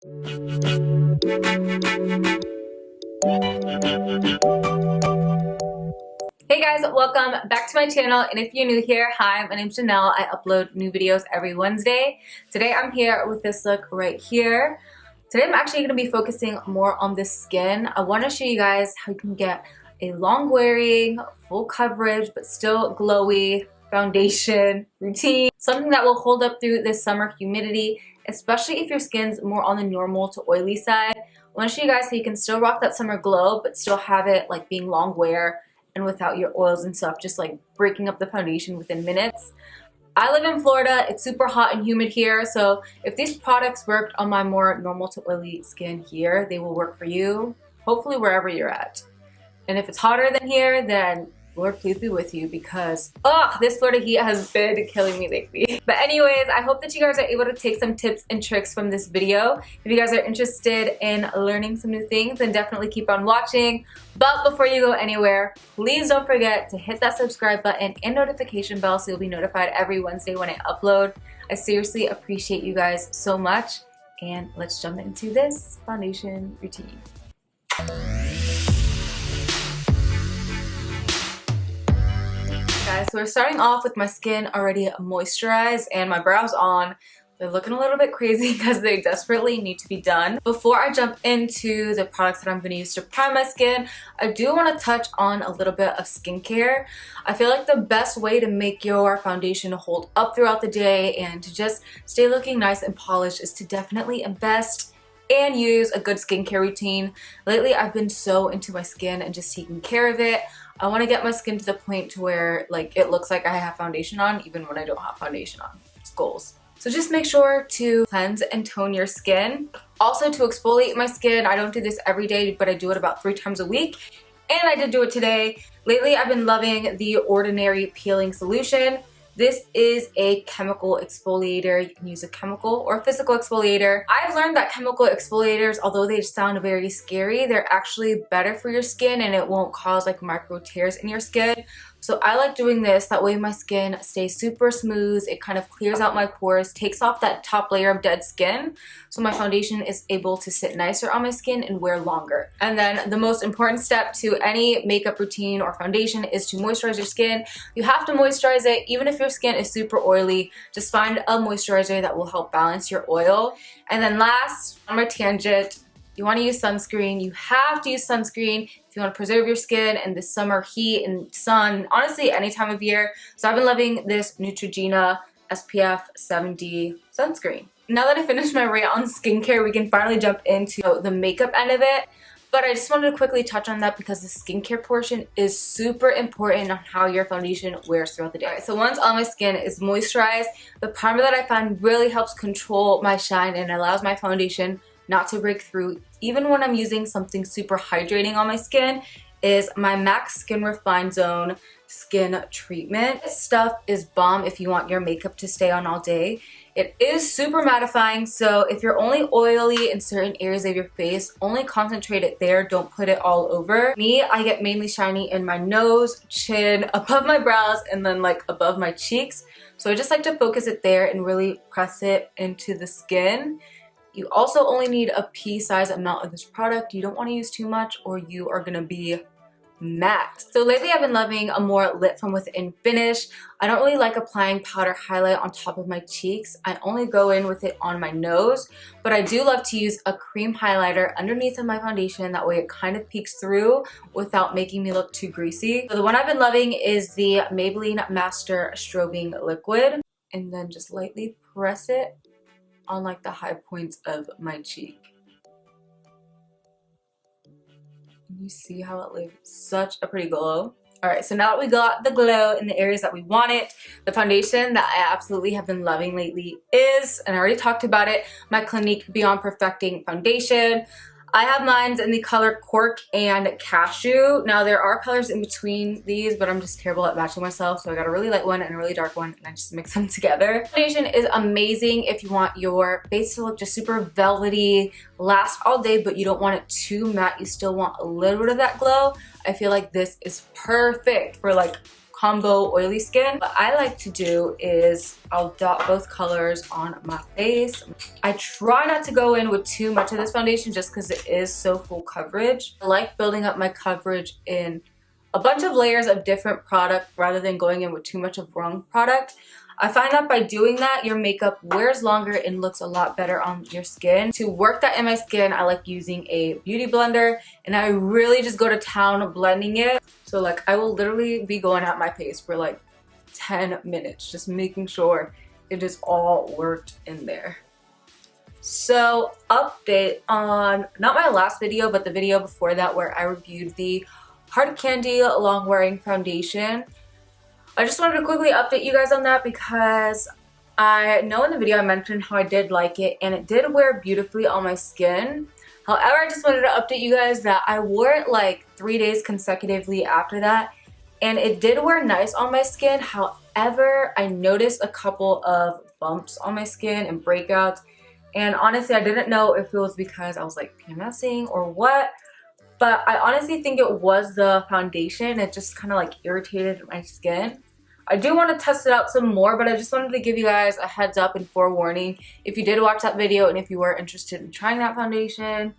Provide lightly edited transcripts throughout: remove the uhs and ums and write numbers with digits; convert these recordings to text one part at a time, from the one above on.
Hey guys, welcome back to my channel, and if you're new here, hi, my name's Janelle. I upload new videos every Wednesday. Today I'm here with this look right here. Today I'm actually going to be focusing more on the skin. I want to show you guys how you can get a long wearing, full coverage, but still glowy foundation routine. Something that will hold up through this summer humidity, especially if your skin's more on the normal to oily side. I want to show you guys how you can still rock that summer glow, but still have it like being long wear and without your oils and stuff, just like breaking up the foundation within minutes. I live in Florida, it's super hot and humid here, so if these products worked on my more normal to oily skin here, they will work for you, hopefully wherever you're at. And if it's hotter than here, then Lord please be with you, because this Florida heat has been killing me lately. But anyways, I hope that you guys are able to take some tips and tricks from this video. If you guys are interested in learning some new things, then definitely keep on watching. But before you go anywhere, please don't forget to hit that subscribe button and notification bell so you'll be notified every Wednesday when I upload. I seriously appreciate you guys so much, and let's jump into this foundation routine. Guys, so we're starting off with my skin already moisturized and my brows on. They're looking a little bit crazy because they desperately need to be done. Before I jump into the products that I'm going to use to prime my skin, I do want to touch on a little bit of skincare. I feel like the best way to make your foundation hold up throughout the day and to just stay looking nice and polished is to definitely invest and use a good skincare routine. Lately, I've been so into my skin and just taking care of it. I want to get my skin to the point to where like it looks like I have foundation on even when I don't have foundation on. It's goals. So just make sure to cleanse and tone your skin. Also to exfoliate my skin, I don't do this every day, but I do it about 3 times a week. And I did do it today. Lately, I've been loving the Ordinary Peeling Solution. This is a chemical exfoliator. You can use a chemical or physical exfoliator. I've learned that chemical exfoliators, although they sound very scary, they're actually better for your skin and it won't cause like micro tears in your skin. So I like doing this, that way my skin stays super smooth, it kind of clears out my pores, takes off that top layer of dead skin, so my foundation is able to sit nicer on my skin and wear longer. And then the most important step to any makeup routine or foundation is to moisturize your skin. You have to moisturize it, even if your skin is super oily, just find a moisturizer that will help balance your oil. And then last, on my tangent, you want to use sunscreen. You have to use sunscreen if you want to preserve your skin in the summer heat and sun, honestly any time of year. So I've been loving this Neutrogena SPF 70 sunscreen. Now that I finished my rant on skincare, we can finally jump into the makeup end of it. But I just wanted to quickly touch on that because the skincare portion is super important on how your foundation wears throughout the day. So once all my skin is moisturized, the primer that I find really helps control my shine and allows my foundation not to break through even when I'm using something super hydrating on my skin is my MAC Skin Refine Zone Skin Treatment. This stuff is bomb if you want your makeup to stay on all day. It is super mattifying, so if you're only oily in certain areas of your face, only concentrate it there, don't put it all over. Me, I get mainly shiny in my nose, chin, above my brows, and then like above my cheeks. So I just like to focus it there and really press it into the skin. You also only need a pea-sized amount of this product. You don't want to use too much or you are going to be matte. So lately I've been loving a more lit from within finish. I don't really like applying powder highlight on top of my cheeks. I only go in with it on my nose, but I do love to use a cream highlighter underneath of my foundation. That way it kind of peeks through without making me look too greasy. So the one I've been loving is the Maybelline Master Strobing Liquid, and then just lightly press it on like the high points of my cheek. You see how it leaves such a pretty glow. Alright, so now that we got the glow in the areas that we want it, the foundation that I absolutely have been loving lately is, and I already talked about it, my Clinique Beyond Perfecting foundation. I have mine in the color Cork and Cashew. Now there are colors in between these, but I'm just terrible at matching myself. So I got a really light one and a really dark one, and I just mix them together. Foundation is amazing if you want your base to look just super velvety, last all day, but you don't want it too matte. You still want a little bit of that glow. I feel like this is perfect for like combo oily skin. What I like to do is I'll dot both colors on my face. I try not to go in with too much of this foundation just because it is so full coverage. I like building up my coverage in a bunch of layers of different product rather than going in with too much of wrong product. I find that by doing that, your makeup wears longer and looks a lot better on your skin. To work that in my skin, I like using a beauty blender, and I really just go to town blending it. So like I will literally be going at my pace for like 10 minutes, just making sure it is all worked in there. So update on, not my last video, but the video before that where I reviewed the Hard Candy Long Wearing Foundation. I just wanted to quickly update you guys on that because I know in the video I mentioned how I did like it and it did wear beautifully on my skin. However, I just wanted to update you guys that I wore it like 3 days consecutively after that and it did wear nice on my skin. However, I noticed a couple of bumps on my skin and breakouts, and honestly I didn't know if it was because I was like PMSing or what. But I honestly think it was the foundation. It just kind of like irritated my skin. I do want to test it out some more, but I just wanted to give you guys a heads up and forewarning. If you did watch that video and if you were interested in trying that foundation,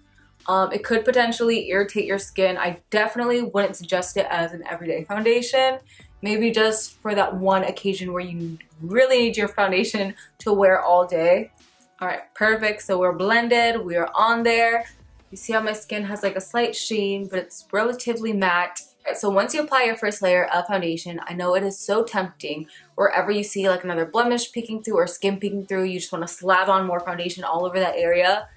it could potentially irritate your skin. I definitely wouldn't suggest it as an everyday foundation. Maybe just for that one occasion where you really need your foundation to wear all day. All right, perfect. So we're blended, we are on there. You see how my skin has like a slight sheen, but it's relatively matte. So once you apply your first layer of foundation, I know it is so tempting wherever you see like another blemish peeking through or skin peeking through, you just want to slap on more foundation all over that area.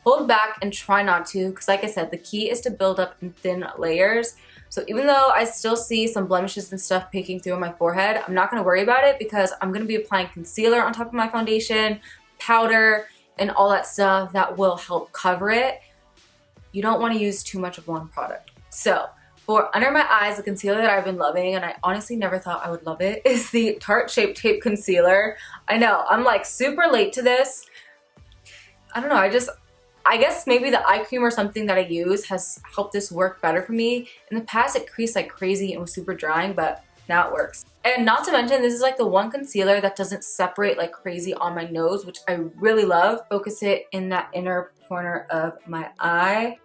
Hold back and try not to, because like I said, the key is to build up in thin layers. So even though I still see some blemishes and stuff peeking through my forehead, I'm not going to worry about it because I'm going to be applying concealer on top of my foundation, powder, and all that stuff that will help cover it. You don't want to use too much of one product. So for under my eyes, the concealer that I've been loving, and I honestly never thought I would love it, is the Tarte Shape Tape Concealer. I know, I'm like super late to this. I don't know, I guess maybe the eye cream or something that I use has helped this work better for me. In the past, it creased like crazy and was super drying, but now it works. And not to mention, this is like the one concealer that doesn't separate like crazy on my nose, which I really love. Focus it in that inner corner of my eye.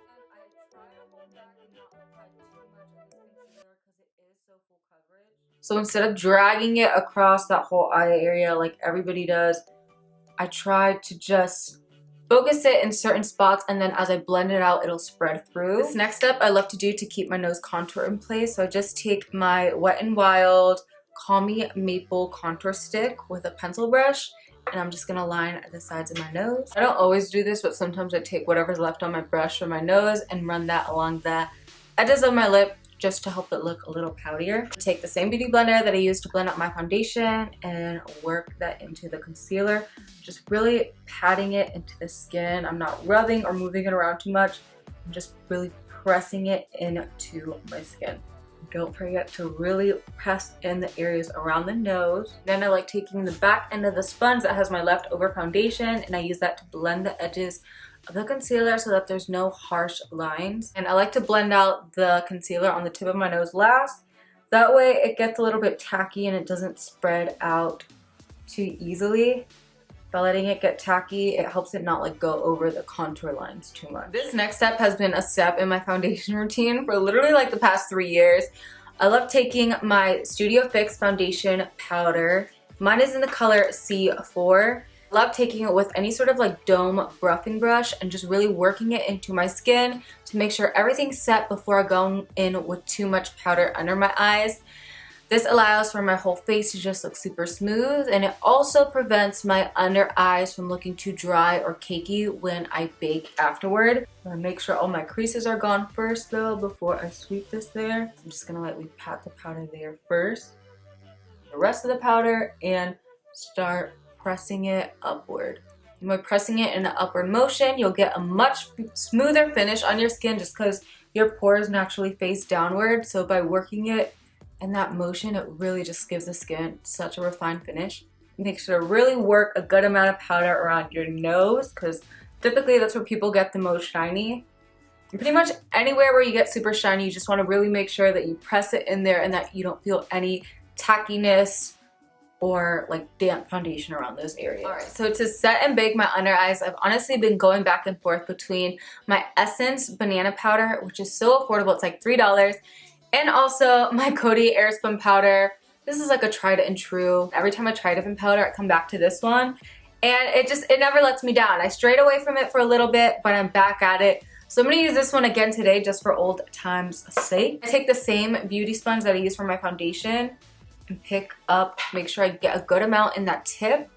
So instead of dragging it across that whole eye area like everybody does, I try to just focus it in certain spots, and then as I blend it out, it'll spread through. This next step I love to do to keep my nose contour in place. So I just take my Wet n Wild Call Me Maple contour stick with a pencil brush, and I'm just gonna line the sides of my nose. I don't always do this, but sometimes I take whatever's left on my brush from my nose and run that along the edges of my lip just to help it look a little poutier. Take the same beauty blender that I used to blend out my foundation and work that into the concealer. Just really patting it into the skin. I'm not rubbing or moving it around too much. I'm just really pressing it into my skin. Don't forget to really press in the areas around the nose. Then I like taking the back end of the sponge that has my leftover foundation, and I use that to blend the edges of the concealer so that there's no harsh lines. And I like to blend out the concealer on the tip of my nose last. That way it gets a little bit tacky and it doesn't spread out too easily. By letting it get tacky, it helps it not like go over the contour lines too much. This next step has been a step in my foundation routine for literally like the past 3 years. I love taking my Studio Fix foundation powder. Mine is in the color C4. I love taking it with any sort of like dome buffing brush and just really working it into my skin to make sure everything's set before I go in with too much powder under my eyes. This allows for my whole face to just look super smooth, and it also prevents my under eyes from looking too dry or cakey when I bake afterward. I'm gonna make sure all my creases are gone first though before I sweep this there. I'm just gonna lightly pat the powder there first, the rest of the powder, and start pressing it upward. And by pressing it in an upward motion, you'll get a much smoother finish on your skin just because your pores naturally face downward. So by working it in that motion, it really just gives the skin such a refined finish. Make sure to really work a good amount of powder around your nose because typically that's where people get the most shiny. And pretty much anywhere where you get super shiny, you just want to really make sure that you press it in there and that you don't feel any tackiness or like damp foundation around those areas. Alright, so to set and bake my under eyes, I've honestly been going back and forth between my Essence banana powder, which is so affordable, it's like $3, and also my Coty Airspun powder. This is like a tried and true. Every time I try a different powder, I come back to this one. And it never lets me down. I strayed away from it for a little bit, but I'm back at it. So I'm going to use this one again today just for old time's sake. I take the same beauty sponge that I use for my foundation and pick up, make sure I get a good amount in that tip,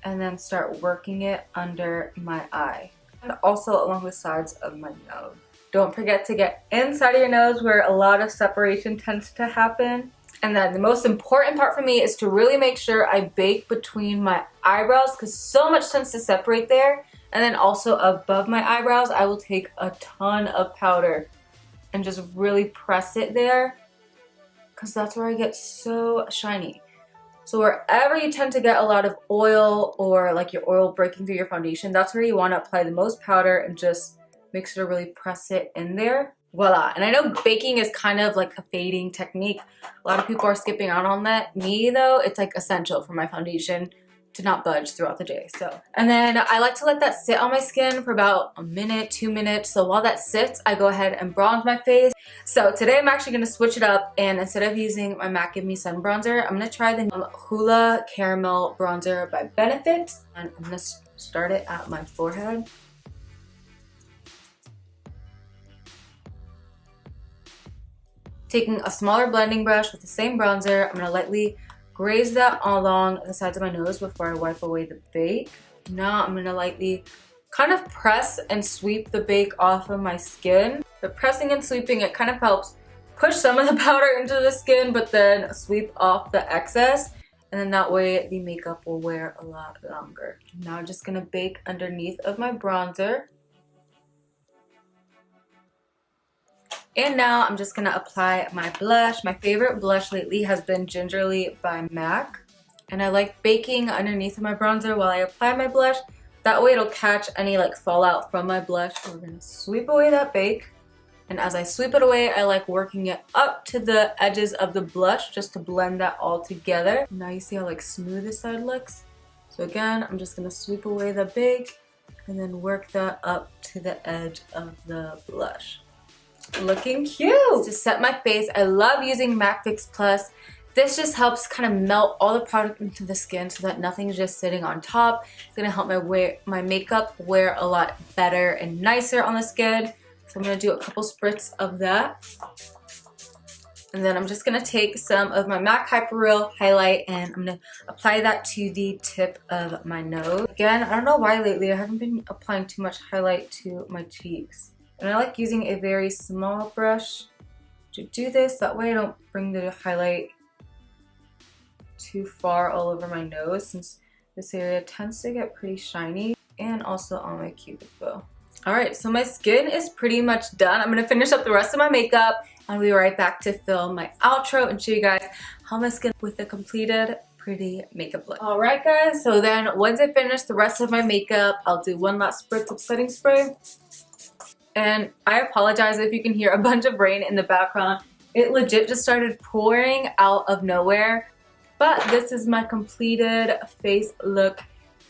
and then start working it under my eye. And also along the sides of my nose. Don't forget to get inside of your nose where a lot of separation tends to happen. And then the most important part for me is to really make sure I bake between my eyebrows because so much tends to separate there. And then also above my eyebrows, I will take a ton of powder and just really press it there because that's where I get so shiny. So wherever you tend to get a lot of oil or like your oil breaking through your foundation, that's where you want to apply the most powder and just make sure to really press it in there. Voila. And I know baking is kind of like a fading technique. A lot of people are skipping out on that. Me though, it's like essential for my foundation to not budge throughout the day. So, and then I like to let that sit on my skin for about a minute, 2 minutes. So while that sits, I go ahead and bronze my face. So today I'm actually going to switch it up, and instead of using my MAC Give Me Sun bronzer, I'm going to try the Hoola Caramel Bronzer by Benefit. And I'm going to start it at my forehead. Taking a smaller blending brush with the same bronzer, I'm going to lightly graze that along the sides of my nose before I wipe away the bake. Now I'm going to lightly kind of press and sweep the bake off of my skin. The pressing and sweeping, it kind of helps push some of the powder into the skin, but then sweep off the excess. And then that way the makeup will wear a lot longer. Now I'm just going to bake underneath of my bronzer. And now I'm just gonna apply my blush. My favorite blush lately has been Gingerly by MAC. And I like baking underneath of my bronzer while I apply my blush. That way it'll catch any like fallout from my blush. So we're gonna sweep away that bake. And as I sweep it away, I like working it up to the edges of the blush just to blend that all together. Now you see how like smooth this side looks? So again, I'm just gonna sweep away the bake and then work that up to the edge of the blush. Looking cute! To set my face, I love using MAC Fix Plus. This just helps kind of melt all the product into the skin so that nothing's just sitting on top. It's gonna help my makeup wear a lot better and nicer on the skin. So I'm gonna do a couple spritz of that. And then I'm just gonna take some of my MAC Hyper Real highlight and I'm gonna apply that to the tip of my nose. Again, I don't know why lately I haven't been applying too much highlight to my cheeks. And I like using a very small brush to do this. That way I don't bring the highlight too far all over my nose since this area tends to get pretty shiny, and also on my cupid bow. Alright, so my skin is pretty much done. I'm going to finish up the rest of my makeup and I'll be right back to film my outro and show you guys how my skin with a completed pretty makeup look. Alright guys, so then once I finish the rest of my makeup, I'll do one last spritz of setting spray. And I apologize if you can hear a bunch of rain in the background. It legit just started pouring out of nowhere. But this is my completed face look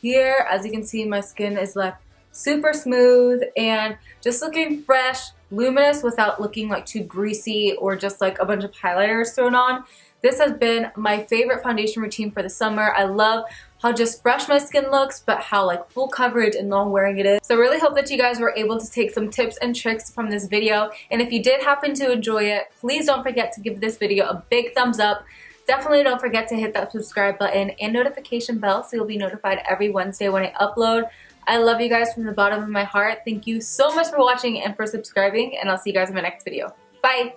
here. As you can see, my skin is left super smooth and just looking fresh, luminous without looking like too greasy or just like a bunch of highlighters thrown on. This has been my favorite foundation routine for the summer. I love how just fresh my skin looks, but how like full coverage and long wearing it is. So I really hope that you guys were able to take some tips and tricks from this video. And if you did happen to enjoy it, please don't forget to give this video a big thumbs up. Definitely don't forget to hit that subscribe button and notification bell so you'll be notified every Wednesday when I upload. I love you guys from the bottom of my heart. Thank you so much for watching and for subscribing, and I'll see you guys in my next video. Bye!